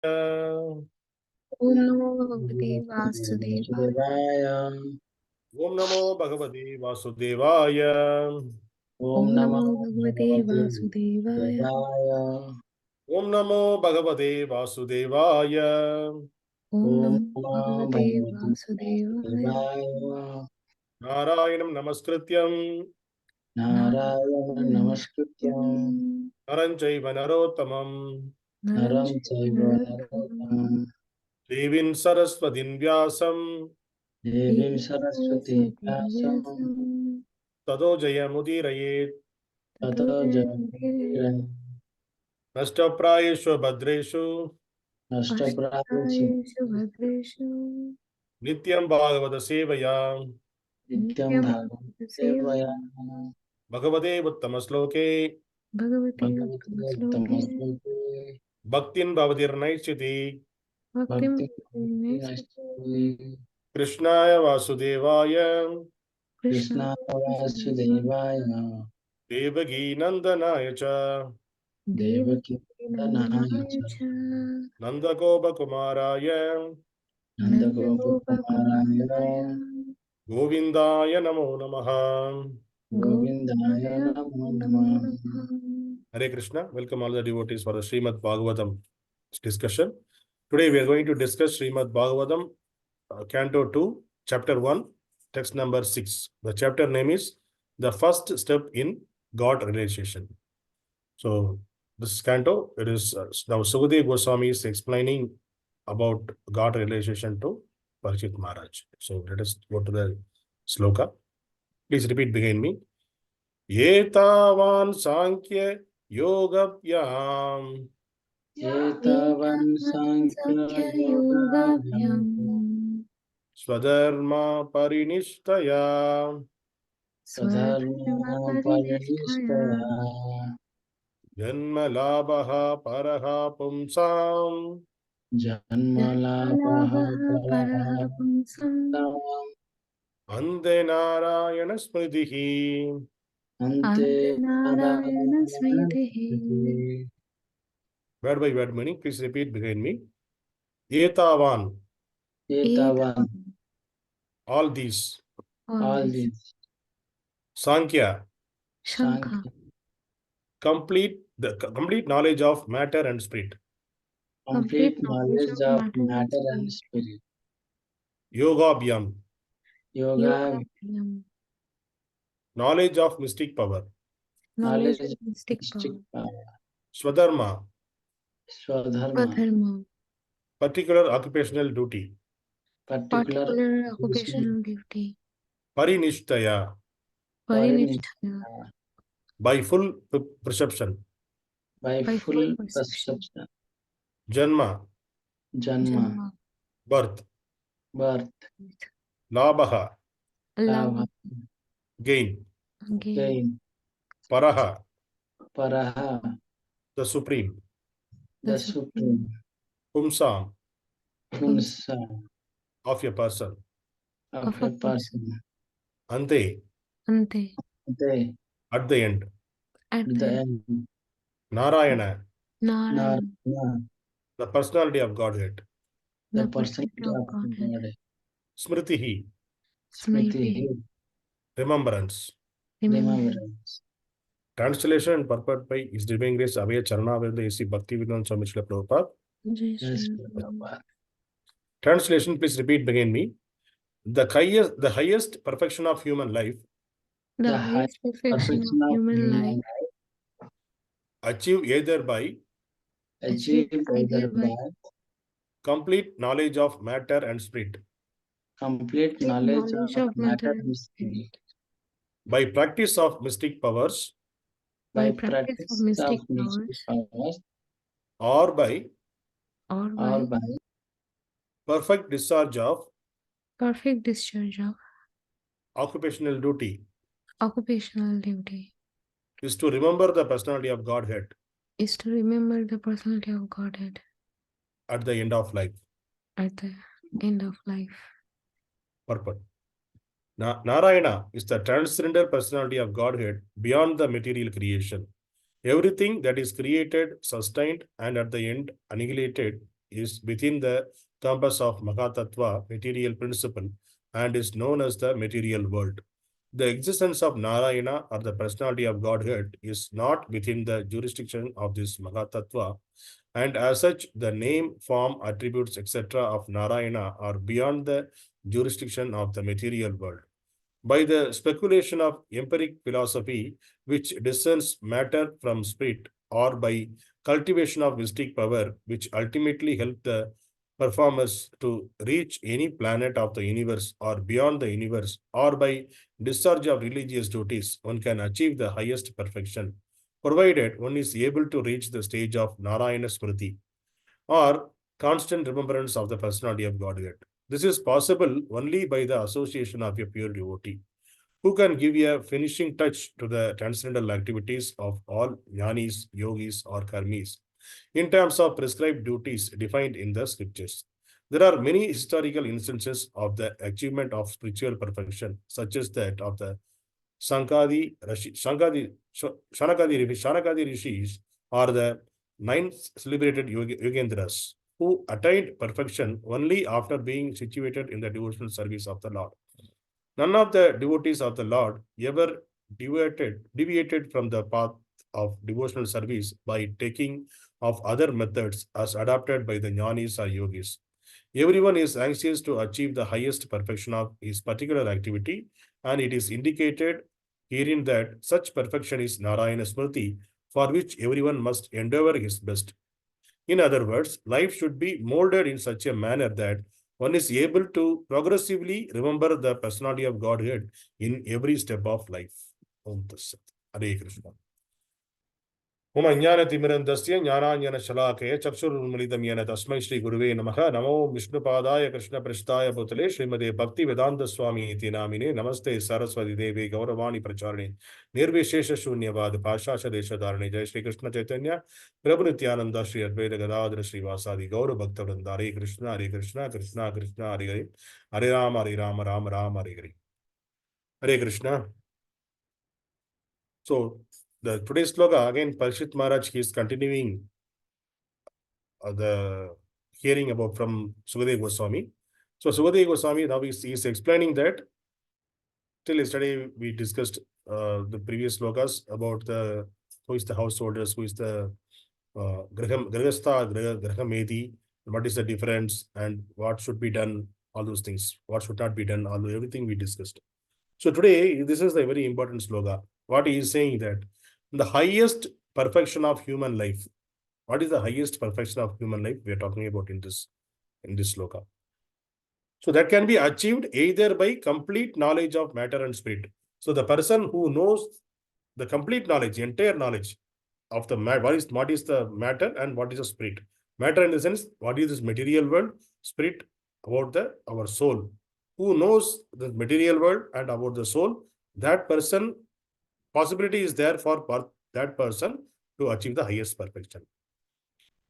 Om Namo Bhagavate Vasudevaya. Om Namo Bhagavate Vasudevaya. Om Namo Bhagavate Vasudevaya. Om Namo Bhagavate Vasudevaya. Om Namo Bhagavate Vasudevaya. nārāyaṇa-smṛtiḥ. Nārāyaṇa-smṛtiḥ. Naram chaiva narottamam. Naram chaiva narottamam. Devim saraswatim vyasam. Devim saraswatim vyasam. Tato jayamudirayet. Tato jayamudirayet. Nashtaprayeshu bhadreshu. Nashtaprayeshu bhadreshu. Nityam bhagavata sevaya. Nityam bhagavata sevaya. Bhagavate uttamasloke. Bhagavate uttamasloke. Bhaktin bhavatirnaishiti. Bhaktim Nishti. Krishnaya Vasudevaya. Krishna Vasudevaya. Devaki Nandanaya cha. Devaki Nandanaya cha. Nandagopa Kumaraya. Nandagopa Kumaraya. Govindaya Namo Namaha. Govindaya Namo Namaha. Hare Krishna. Welcome all the devotees for the Srimad Bhagavatam discussion. Today we are going to discuss Srimad Bhagavatam, Canto 2, Chapter 1, text number 6. The chapter name is The First Step in God Realization. So, this canto, it is now Sukadeva Goswami is explaining about God realization to Parikshit Maharaj. So, let us go to the sloka. Please repeat behind me. etāvān sāṅkhya-yogābhyāṁ. etāvān sāṅkhya-yogābhyāṁ. sva-dharma-pariniṣṭhayā. sva-dharma-pariniṣṭhayā. janma-lābhaḥ paraḥ puṁsām. janma-lābhaḥ paraḥ puṁsām. ante nārāyaṇa-smṛtiḥ. ante nārāyaṇa-smṛtiḥ. Word by word meaning, please repeat behind me. etāvān, etāvān. all these. All these. Sāṅkhya, Sāṅkhya. complete knowledge of matter and spirit. Complete knowledge of matter and spirit. yogābhyām, Yogābhyām. knowledge of mystic power. Knowledge of mystic power. sva-dharma, Sva-dharma. particular occupational duty. Particular occupational duty. pariniṣṭhayā, Pariniṣṭhayā. by full perception. By full perception. janma, Janma. birth. Birth. lābhaḥ, Lābhaḥ. gain. Gain. paraḥ, Paraḥ. the supreme. The supreme. puṁsām, Puṁsām. of a person. Of a person. ante, Ante. at the end. At the end. nārāyaṇa, Nārāyaṇa. the personality of Godhead. The personality of Godhead. smṛtiḥ, Smriti. remembrance. Remembrance. Translation and purport by His Divine Grace Abhaya Charanavinda A.C. Bhaktivedanta Swami Srila Prabhupada. Yes. Translation, please repeat behind me. The highest perfection of human life, The highest perfection of human life, achieved either by complete knowledge of matter and spirit, complete knowledge of matter and spirit, by practice of mystic powers, by practice of mystic powers, or by or by perfect discharge of occupational duty, occupational duty, is to remember the personality of Godhead is to remember the personality of Godhead at the end of life. at the end of life. Purport. Nārāyaṇa is the transcendental personality of Godhead beyond the material creation. Everything that is created, sustained, and at the end annihilated is within the compass of mahat-tattva, material principle, and is known as the material world. The existence of Narayana or the personality of Godhead is not within the jurisdiction of this mahat-tattva, and as such, the name, form, attributes, etc. of Narayana are beyond the jurisdiction of the material world. By the speculation of empiric philosophy, which discerns matter from spirit, or by cultivation of mystic power, which ultimately help the performers to reach any planet of the universe or beyond the universe, or by discharge of religious duties, one can achieve the highest perfection, provided one is able to reach the stage of nārāyaṇa-smṛti, or constant remembrance of the personality of Godhead. This is possible only by the association of a pure devotee, who can give a finishing touch to the transcendental activities of all jñānīs, yogīs, or karmīs, in terms of prescribed duties defined in the scriptures. There are many historical instances of the achievement of spiritual perfection, such as that of the Sanakādi Ṛṣis, or the 9 celebrated Yogendras, who attained perfection only after being situated in the devotional service of the Lord. None of the devotees of the Lord ever deviated from the path of devotional service by taking of other methods as adopted by the jñānīs or yogīs. Everyone is anxious to achieve the highest perfection of his particular activity, and it is indicated herein that such perfection is nārāyaṇa-smṛti, for which everyone must endeavor his best. In other words, life should be molded in such a manner that one is able to progressively remember the personality of Godhead in every step of life. Om Dasa. Hare Krishna. Om ajñānatimirandasya jñānāñana-śalākaya chakshurunmilitam yena tasmai Shri Guruve namaha namo Vishnupadaya Krishna Prasthaya Bhutale Srimade Bhakti Vedanta Swami iti namine namaste Saraswati Devi Gauravani Pracharine Nirvishesha Shunyavad Bhashasha Desha Dharane Jai Shri Krishna Chaitanya Prabhu Nityananda Shri Advaita Gadadhara Shri Vasadi Gaura Bhakta Vrinda Hare Krishna Krishna Krishna Hare Hare Hare Rama Rama Rama Hare Hare. Hare Krishna. So the today's sloka again, Parikshit Maharaj, he is continuing the hearing about from Sukadeva Goswami. So Sukadeva Goswami now is explaining that till yesterday we discussed the previous slokas about the who is the householders, who is the grahastha, grahameti, what is the difference and what should be done, all those things, what should not be done, all everything we discussed. So today this is the very important sloka. What he is saying that the highest perfection of human life. What is the highest perfection of human life we are talking about in this sloka? So that can be achieved either by complete knowledge of matter and spirit. So the person who knows the complete knowledge, entire knowledge of the what is the matter and what is the spirit. Matter in the sense, what is this material world, spirit about our soul. Who knows the material world and about the soul, that person, possibility is there for that person to achieve the highest perfection.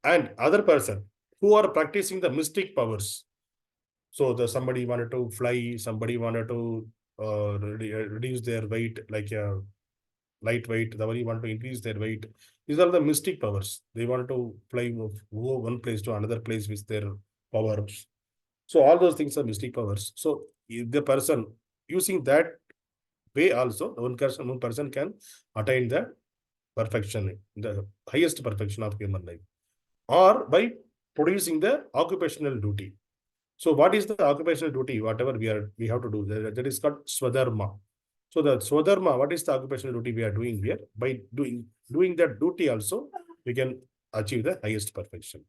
And other person who are practicing the mystic powers. So somebody wanted to fly, somebody wanted to reduce their weight, like a lightweight, somebody want to increase their weight. These are the mystic powers. They want to fly, go one place to another place with their powers. So all those things are mystic powers. So if the person using that way also, one person can attain the perfection, the highest perfection of human life, or by producing the occupational duty. So what is the occupational duty? Whatever we have to do, that is called sva-dharma. So the sva-dharma, what is the occupational duty we are doing here? By doing that duty also, we can achieve the highest perfection.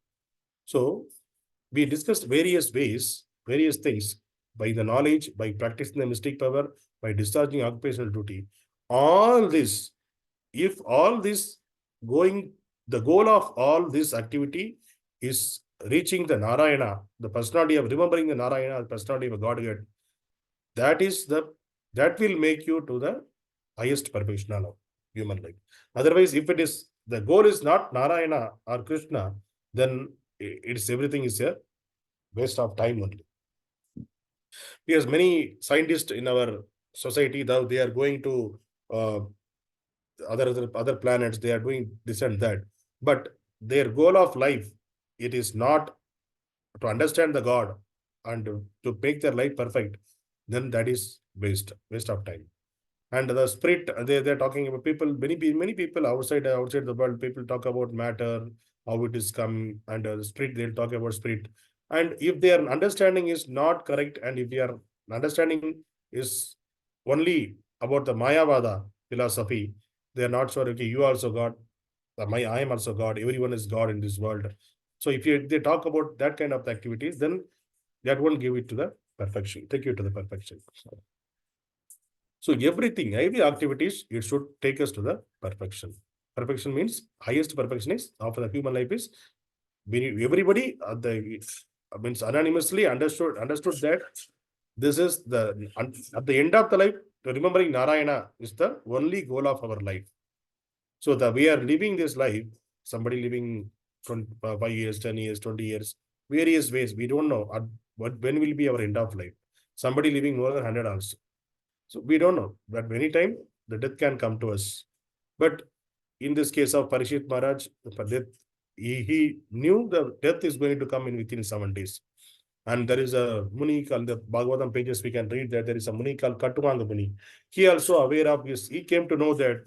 So we discussed various ways, various things, by the knowledge, by practicing the mystic power, by discharging occupational duty. All this, if all this the goal of all this activity is reaching the Narayana, the personality of remembering the Narayana, the personality of Godhead, that will make you to the highest perfection of human life. Otherwise, if it is the goal is not Narayana or Krishna, then everything is a waste of time only. Because many scientists in our society, now they are going to other planets, they are doing this and that, but their goal of life, it is not to understand the God and to make their life perfect, then that is waste of time. And the spirit, they're talking about people, many people outside the world, people talk about matter, how it is come, and the spirit, they'll talk about spirit. And if their understanding is not correct, and if their understanding is only about the Mayavada philosophy, they are not sure, okay, you also God, I am also God, everyone is God in this world. So if they talk about that kind of activities, then that won't give it to the perfection, take you to the perfection. So every activities, it should take us to the perfection. Perfection means highest perfection is of the human life is everybody means anonymously understood that this is the at the end of the life, remembering Narayana is the only goal of our life. So we are living this life, somebody living 5 years, 10 years, 20 years, various ways. We don't know when will be our end of life. Somebody living more than 100 also. So we don't know, but many time the death can come to us. But in this case of Parikshit Maharaj, for death, he knew the death is going to come in within 7 days. And there is a Muni called the Bhagavatam pages, we can read that there is a Muni called Katuvanga Muni. He also aware of this, he came to know that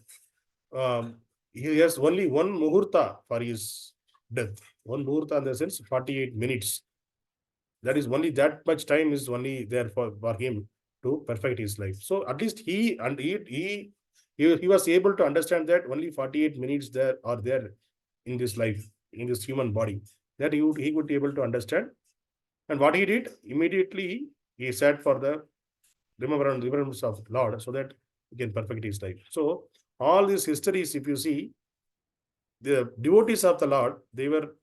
he has only one muhurta for his death. One muhurta in the sense 48 minutes. That is only that much time is only there for him to perfect his life. So at least he was able to understand that only 48 minutes there are there in this life, in this human body, that he would be able to understand. And what he did, immediately he sat for the remembrance of Lord, so that he can perfect his life. So all these histories, if you see, the devotees of the Lord, they were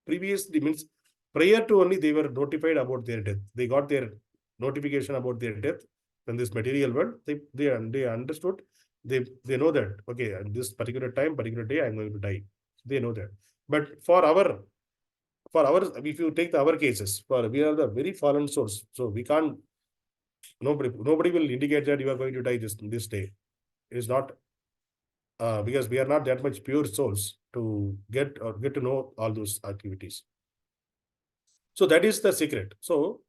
previously, means prior to only, they were notified about their death. They got their notification about their death in this material world. They understood. They know that, okay, at this particular time, particular day, I'm going to die. They know that. But for our, if you take our cases, we are the very fallen souls. So we can't, nobody will indicate that you are going to die this day. It is not, because we are not that much pure souls to get to know all those activities. So that is the secret. So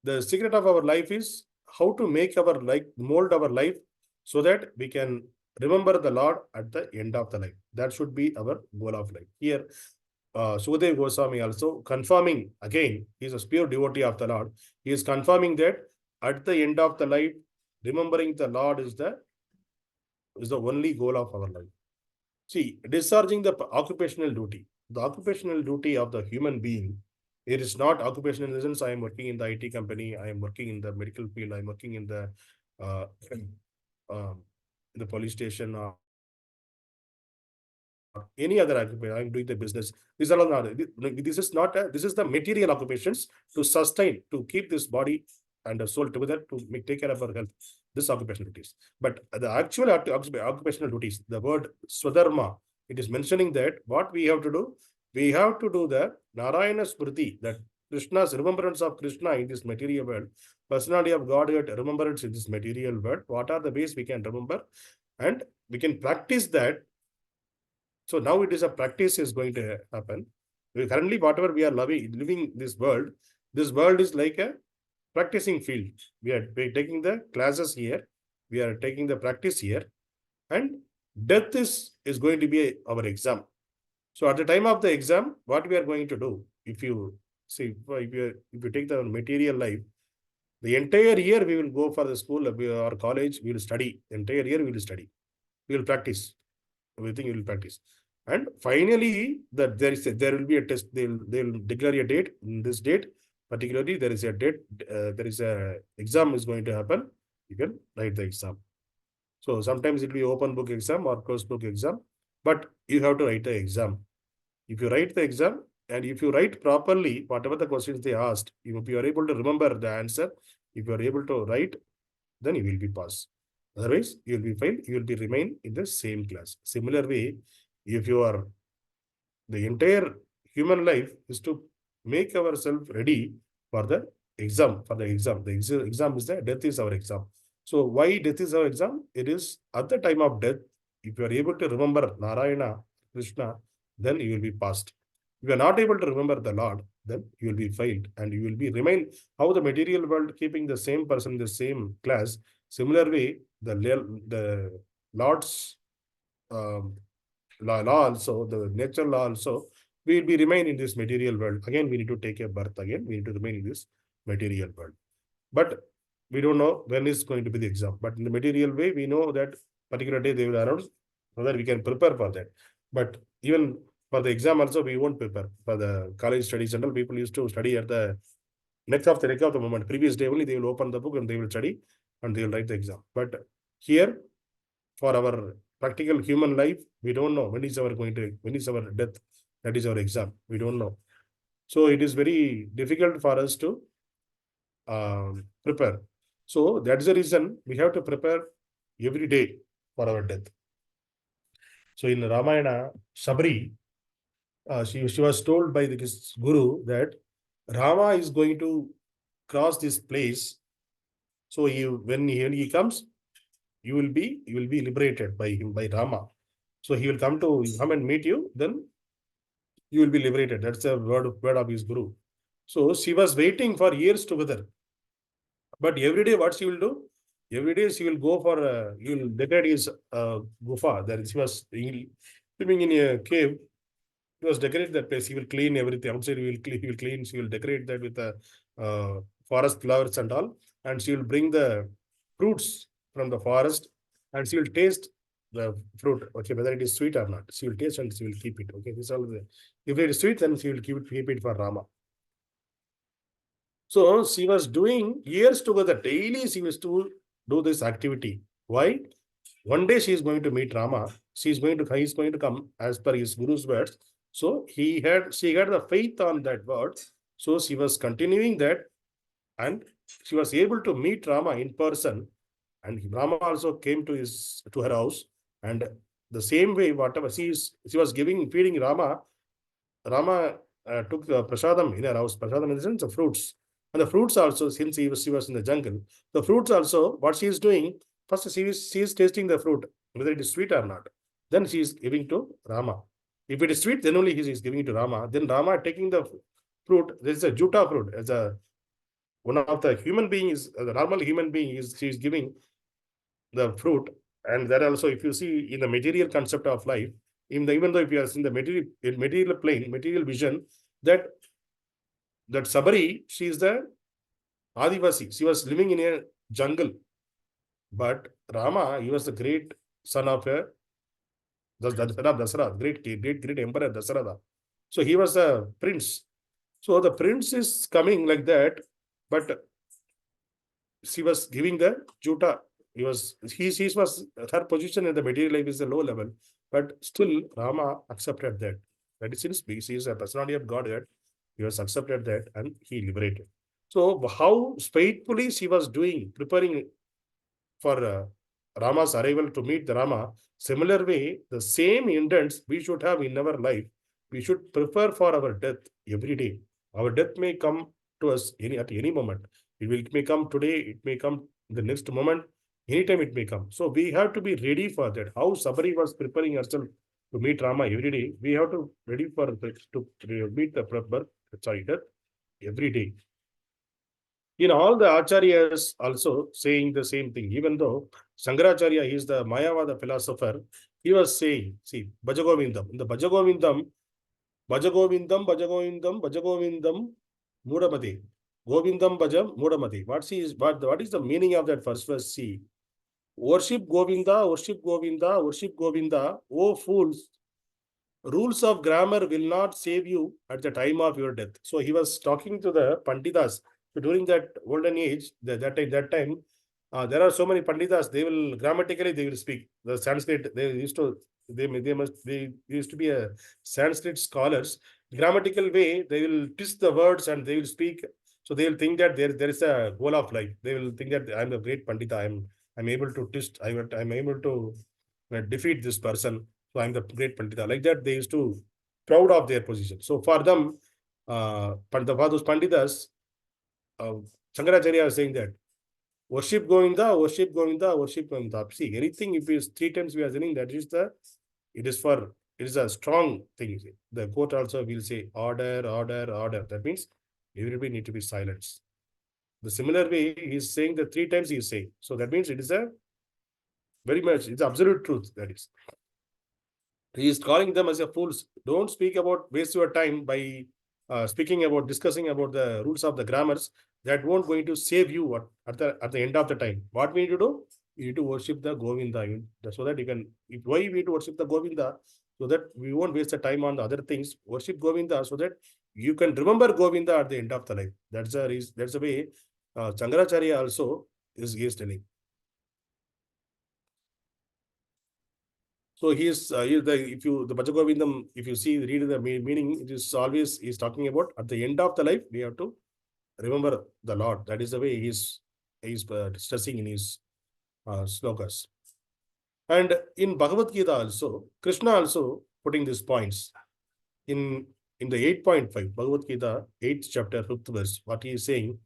the secret of our life is how to make our life, mold our life, so that we can remember the Lord at the end of the life. That should be our goal of life. Here, Sukadeva Goswami also confirming, again, he is a pure devotee of the Lord. He is confirming that at the end of the life, remembering the Lord is the only goal of our life. See, discharging the occupational duty. The occupational duty of the human being, it is not occupational in the sense I am working in the IT company, I am working in the medical field, I am working in the police station, or any other occupation, I am doing the business. These are all not, this is not, this is the material occupations to sustain, to keep this body and the soul together, to take care of our health. This occupational duties. But the actual occupational duties, the word sva-dharma, it is mentioning that what we have to do, we have to do the nārāyaṇa-smṛti, that Krishna's remembrance of Krishna in this material world, personality of Godhead remembrance in this material world. What are the ways we can remember? And we can practice that. So now it is a practice is going to happen. Currently, whatever we are living this world is like a practicing field. We are taking the classes here, we are taking the practice here, and death is going to be our exam. So at the time of the exam, what we are going to do, if you see, if you take the material life, the entire year we will go for the school or college, we will study. The entire year we will study. We will practice. Everything we will practice. And finally, there will be a test. They will declare a date. In this date, particularly, there is a date. There is a exam is going to happen. You can write the exam. So sometimes it will be open book exam or closed book exam, but you have to write the exam. If you write the exam, and if you write properly, whatever the questions they asked, if you are able to remember the answer, if you are able to write, then you will be passed. Otherwise, you will be failed. You will be remain in the same class. Similar way, if you are, the entire human life is to make ourselves ready for the exam. The exam is the death is our exam. So why death is our exam? It is at the time of death. If you are able to remember Narayana, Krishna, then you will be passed. If you are not able to remember the Lord, then you will be failed and you will be remain how the material world keeping the same person in the same class. Similarly, the Lord's law also, the nature law also, we will be remain in this material world. Again, we need to take a birth again. We need to remain in this material world. But we don't know when is going to be the exam. But in the material way, we know that particular day they will announce so that we can prepare for that. But even for the exam also, we won't prepare. For the college studies and all, people used to study at the neck of the moment. Previous day only, they will open the book and they will study and they will write the exam. But here, for our practical human life, we don't know when is our death. That is our exam. We don't know. So it is very difficult for us to prepare. So that's the reason we have to prepare every day for our death. So in Ramayana, Sabri, she was told by this guru that Rama is going to cross this place. So when he comes, you will be liberated by him, by Rama. So he will come and meet you, then you will be liberated. That's the word of his guru. So she was waiting for years together. But every day, what she will do? Every day she will go for, he will decorate his gufa. That she was living in a cave. He was decorate that place. He will clean everything. Outside he will clean. She will decorate that with the forest flowers and all. And she will bring the fruits from the forest and she will taste the fruit. Okay, whether it is sweet or not. She will taste and she will keep it. Okay, this is all if it is sweet, then she will keep it for Rama. So she was doing years together. Daily she was to do this activity. Why? One day she is going to meet Rama. He is going to come as per his guru's words. So she had the faith on that word. So she was continuing that, and she was able to meet Rama in person. And Rama also came to her house. And the same way, whatever she was feeding Rama took the prasadam in her house. Prasadam in the sense of fruits. And the fruits also, since she was in the jungle, the fruits also, what she is doing, first she is tasting the fruit, whether it is sweet or not. Then she is giving to Rama. If it is sweet, then only he is giving it to Rama. Then Rama taking the fruit, there is a juta fruit, as one of the human beings, the normal human being, she is giving the fruit. And that also, if you see in the material concept of life, even though if you are in the material plane, material vision, that Sabari, she is the Adivasi. She was living in a jungle. But Rama, he was the great son of Dasara, great emperor Dasarada. So he was a prince. So the prince is coming like that, but she was giving the juta. Her position in the material life is a low level, but still Rama accepted that. That is since she is a personality of Godhead, he was accepted that and he liberated. So how faithfully she was preparing for Rama's arrival to meet the Rama. Similar way, the same intents we should have in our life. We should prepare for our death every day. Our death may come to us at any moment. It may come today, it may come the next moment, anytime it may come. So we have to be ready for that. How Sabari was preparing herself to meet Rama every day, we have to ready to meet the death every day. In all the acharyas also saying the same thing, even though Shankaracharya is the Mayavada philosopher, he was saying, see, Bhajagovindam. In the Bhajagovindam, Bhajagovindam, Mudamati. Govindam Bhajam Mudamati. What is the meaning of that first verse? See, worship Govinda, worship Govinda, worship Govinda, O fools. Rules of grammar will not save you at the time of your death. So he was talking to the Panditas. So during that golden age, that time, there are so many Panditas. They will grammatically they will speak the Sanskrit. They used to be a Sanskrit scholars. Grammatical way they will twist the words and they will speak. So they will think that there is a goal of life. They will think that I'm a great Pandita. I'm able to twist. I'm able to defeat this person. So I'm the great Pandita. Like that, they used to proud of their position. So for them, for those Panditas, Shankaracharya is saying that worship Govinda, worship Govinda, worship Govinda. See, anything if it's 3 times we are saying that it is for it is a strong thing. The court also will say order, order, order. That means everybody need to be silenced. The similar way he is saying the 3 times he is saying. So that means it is a very much, it's absolute truth. That is. He is calling them as a fools. Don't speak about, waste your time by discussing about the rules of the grammars. That won't going to save you at the end of the time. What we need to do? You need to worship the Govinda. So that you can, why we need to worship the Govinda? So that we won't waste the time on the other things. Worship Govinda so that you can remember Govinda at the end of the life. That's the way Shankaracharya also is telling. So he is the Bhajagovindam, if you see, read the meaning, it is always he's talking about at the end of the life, we have to remember the Lord. That is the way he's stressing in his slokas. And in Bhagavad Gita also, Krishna also putting these points in the 8.5, Bhagavad Gita, 8th chapter, 5th verse, what he is saying,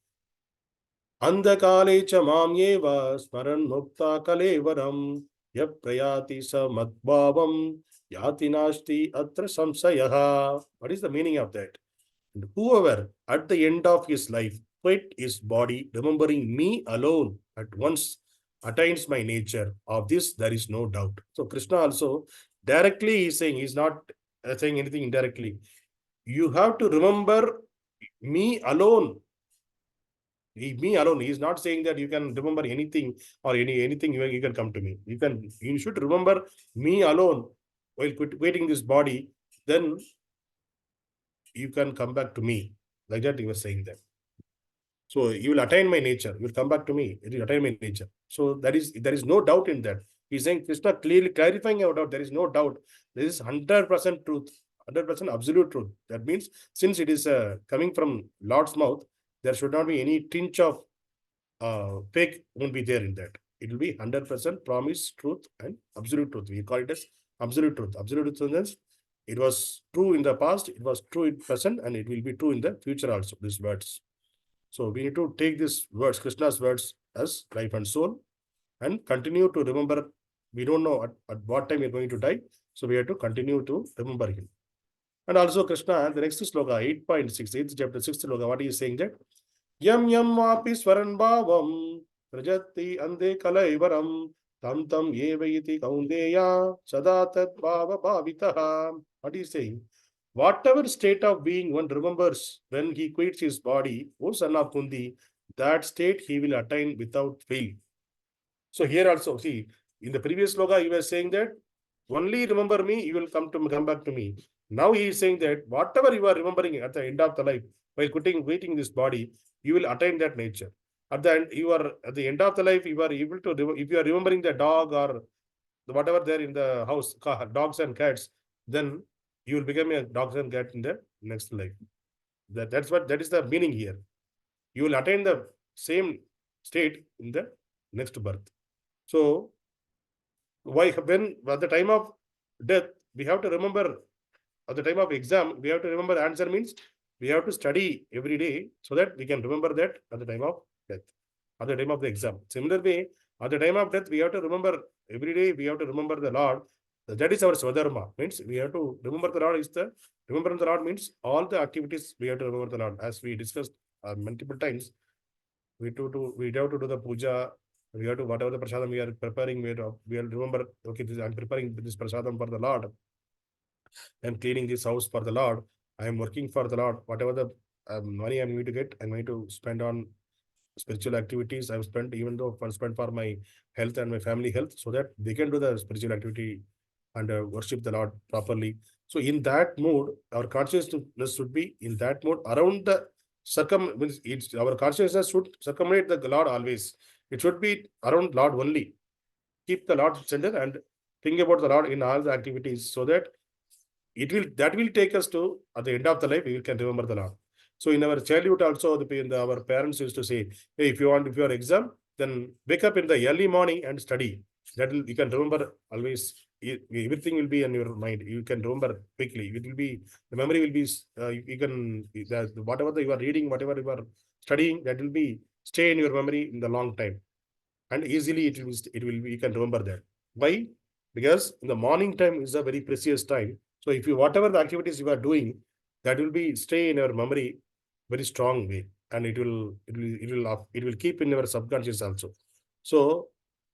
Andakale cha mam yeva smaran mukta kalevaram prayati sa madbhavam yati nashti atra samsayaha. What is the meaning of that? And whoever at the end of his life quit his body, remembering me alone, at once attains my nature. Of this there is no doubt. So Krishna also directly is saying, he's not saying anything indirectly. You have to remember me alone. Me alone. He is not saying that you can remember anything or anything you can come to me. You should remember me alone while quitting this body. Then you can come back to me. Like that, he was saying that. So you will attain my nature. You will come back to me. You will attain my nature. So there is no doubt in that. He's saying, Krishna clearly clarifying our doubt. There is no doubt. There is 100% truth, 100% absolute truth. That means since it is coming from Lord's mouth, there should not be any tinge of fake won't be there in that. It will be 100% promise, truth, and absolute truth. We call it as absolute truth. Absolute truth means it was true in the past, it was true in present, and it will be true in the future also, these words. So we need to take these words, Krishna's words, as life and soul, and continue to remember. We don't know at what time we're going to die, so we have to continue to remember him. And also Krishna, the next sloka, 8.6, 8th chapter, 6th sloka, what is saying that? Yam yam vapi swaran bhavam prajati ante kalaivaram tam tam eva iti kaundeya sada tat bhava bhavitaha. What is saying? Whatever state of being one remembers when he quits his body, O son of Kundi, that state he will attain without fail. So here also, see, in the previous sloka, he was saying that only remember me, you will come back to me. Now he is saying that whatever you are remembering at the end of the life, while quitting this body, you will attain that nature. At the end of the life, you are able to, if you are remembering the dog or whatever there in the house, dogs and cats, then you will become a dog and cat in the next life. That is the meaning here. You will attain the same state in the next birth. So when at the time of death, we have to remember, at the time of exam, we have to remember the answer means we have to study every day so that we can remember that at the time of death, at the time of the exam. Similar way, at the time of death, we have to remember every day, we have to remember the Lord. That is our sva-dharma. Means we have to remember the Lord remember the Lord means all the activities we have to remember the Lord. As we discussed multiple times, we have to do the puja. We have to, whatever the prasadam we are preparing, we have to remember, okay, I'm preparing this prasadam for the Lord. I'm cleaning this house for the Lord. I am working for the Lord. Whatever the money I'm going to get, I'm going to spend on spiritual activities. I've spent, even though I've spent for my health and my family health, so that they can do the spiritual activity and worship the Lord properly. So in that mode, our consciousness should be in that mode around the our consciousness should circumambulate the Lord always. It should be around Lord only. Keep the Lord center and think about the Lord in all the activities, so that that will take us to, at the end of the life, we can remember the Lord. So in our childhood also, our parents used to say, hey, if you want your exam, then wake up in the early morning and study. You can remember always. Everything will be in your mind. You can remember quickly. It will be, the memory will be, you can, whatever you are reading, whatever you are studying, that will be stay in your memory in the long time. And easily you can remember that. Why? because in the morning time is a very precious time. So if you, whatever the activities you are doing, that will be stay in your memory very strong way, and it will keep in your subconscious also. So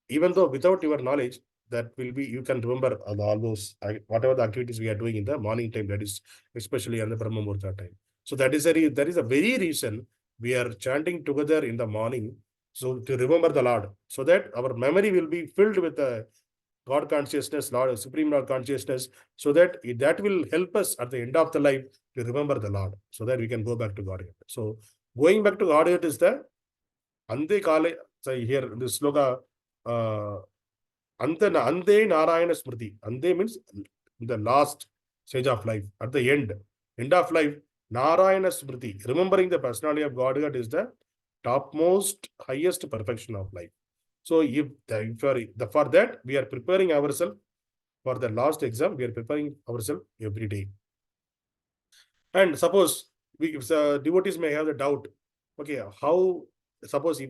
even though without your knowledge, that will be, you can remember all those whatever the activities we are doing in the morning time, that is especially on the Brahma Muhurta time. So that is a very reason we are chanting together in the morning, so to remember the Lord, so that our memory will be filled with the God consciousness, Lord, Supreme Lord consciousness, so that that will help us at the end of the life to remember the Lord, so that we can go back to Godhead. So going back to Godhead is the ante kale. So here in this sloka, ante nārāyaṇa-smṛti. Ante means the last stage of life, at the end of life, nārāyaṇa-smṛti, remembering the personality of Godhead is the topmost, highest perfection of life. So for that, we are preparing ourselves for the last exam. We are preparing ourselves every day. And suppose devotees may have the doubt, okay, how, suppose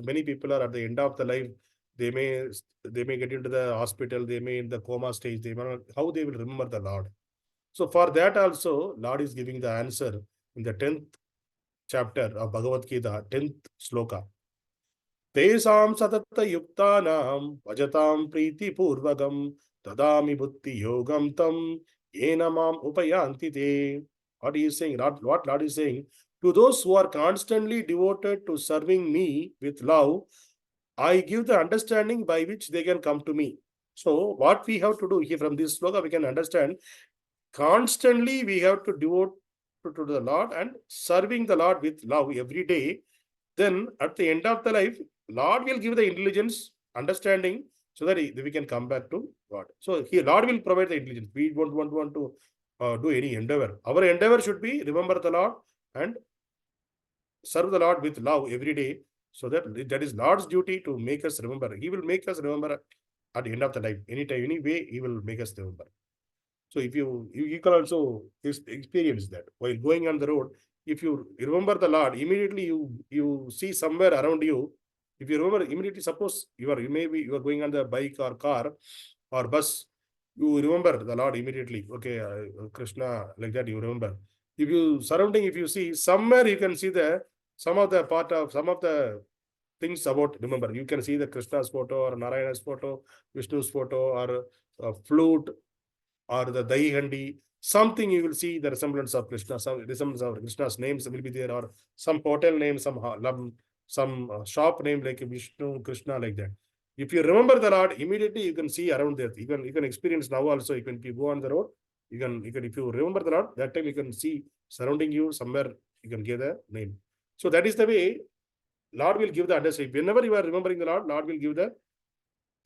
many people are at the end of the life, they may get into the hospital, they may in the coma stage, how they will remember the Lord. So for that also, Lord is giving the answer in the 10th chapter of Bhagavad Gita, 10th sloka. Tesam satatta yuktanam vajatam priti purvagam tadami buddhi yogam tam yenamam upayanti te. What he is saying, what Lord is saying, to those who are constantly devoted to serving me with love, I give the understanding by which they can come to me. So what we have to do here from this sloka, we can understand, constantly we have to devote to the Lord and serving the Lord with love every day. Then at the end of the life, Lord will give the intelligence, understanding, so that we can come back to God. So here, Lord will provide the intelligence. We don't want to do any endeavor. Our endeavor should be remember the Lord and serve the Lord with love every day. So that is Lord's duty to make us remember. He will make us remember at the end of the life. Anytime, any way, He will make us remember. So if you can also experience that while going on the road. If you remember the Lord, immediately you see somewhere around you. If you remember immediately, suppose you are going on the bike or car or bus, you remember the Lord immediately. Okay, Krishna, like that you remember. If you see somewhere, you can see some of the things about, remember, you can see the Krishna's photo or Narayana's photo, Vishnu's photo, or a flute, or the dahi handi, something you will see the resemblance of Krishna, some resemblance of Krishna's names will be there, or some hotel name, some shop name like Vishnu, Krishna, like that. If you remember the Lord, immediately you can see around there. You can experience now also. If you go on the road, you can if you remember the Lord, that time you can see surrounding you somewhere. You can give the name. So that is the way Lord will give the understanding. Whenever you are remembering the Lord will give the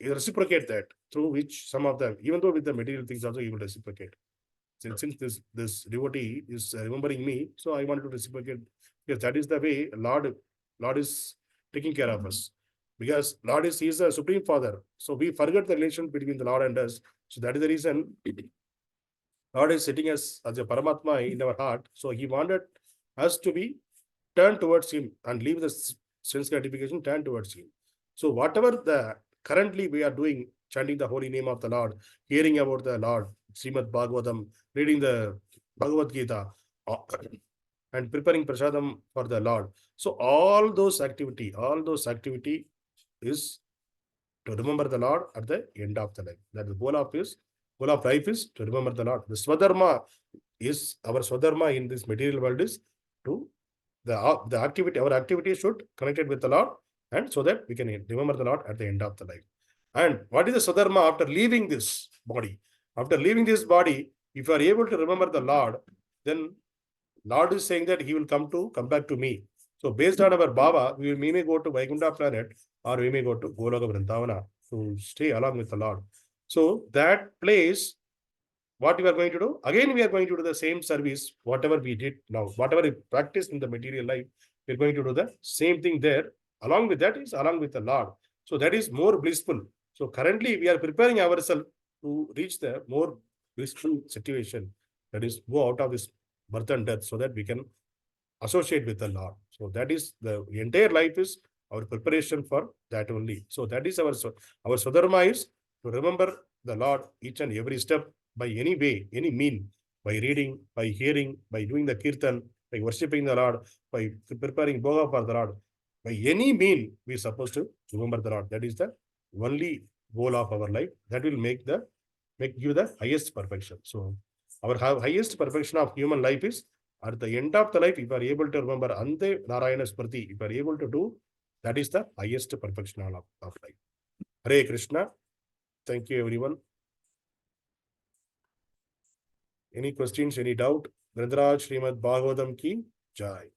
reciprocate that, through which some of them, even though with the material things also, he will reciprocate. Since this devotee is remembering me, so I want to reciprocate. Yes, that is the way Lord is taking care of us. Because Lord He is the Supreme Father. So we forget the relation between the Lord and us. So that is the reason Lord is sitting as a Paramatma in our heart. So He wanted us to be turned towards Him and leave the sense gratification, turn towards Him. So whatever currently we are doing, chanting the holy name of the Lord, hearing about the Lord, Srimad Bhagavatam, reading the Bhagavad Gita, and preparing prasadam for the Lord. So all those activity is to remember the Lord at the end of the life. That the goal of life is to remember the Lord. The sva-dharma is, our sva-dharma in this material world is to the activity, our activity should connected with the Lord, and so that we can remember the Lord at the end of the life. And what is the sva-dharma after leaving this body? After leaving this body, if you are able to remember the Lord, then Lord is saying that He will come back to me. So based on our bhava, we may go to Vaikuntha planet, or we may go to Goloka Vrindavana to stay along with the Lord. So that place, what we are going to do? Again, we are going to do the same service, whatever we did now, whatever we practiced in the material life, we are going to do the same thing there. Along with that is along with the Lord. So that is more blissful. So currently we are preparing ourselves to reach the more blissful situation. That is, go out of this birth and death, so that we can associate with the Lord. So that is the entire life is our preparation for that only. So that is our sva-dharma is to remember the Lord each and every step by any way, any mean, by reading, by hearing, by doing the kirtan, by worshipping the Lord, by preparing bhoga for the Lord, by any mean, we are supposed to remember the Lord. That is the only goal of our life. That will give the highest perfection. So our highest perfection of human life is at the end of the life, if you are able to remember ante nārāyaṇa-smṛti, if you are able to do, that is the highest perfection of life. Hare Krishna. Thank you, everyone. Any questions, any doubt? Grantaraj Srimad Bhagavatam ki jai.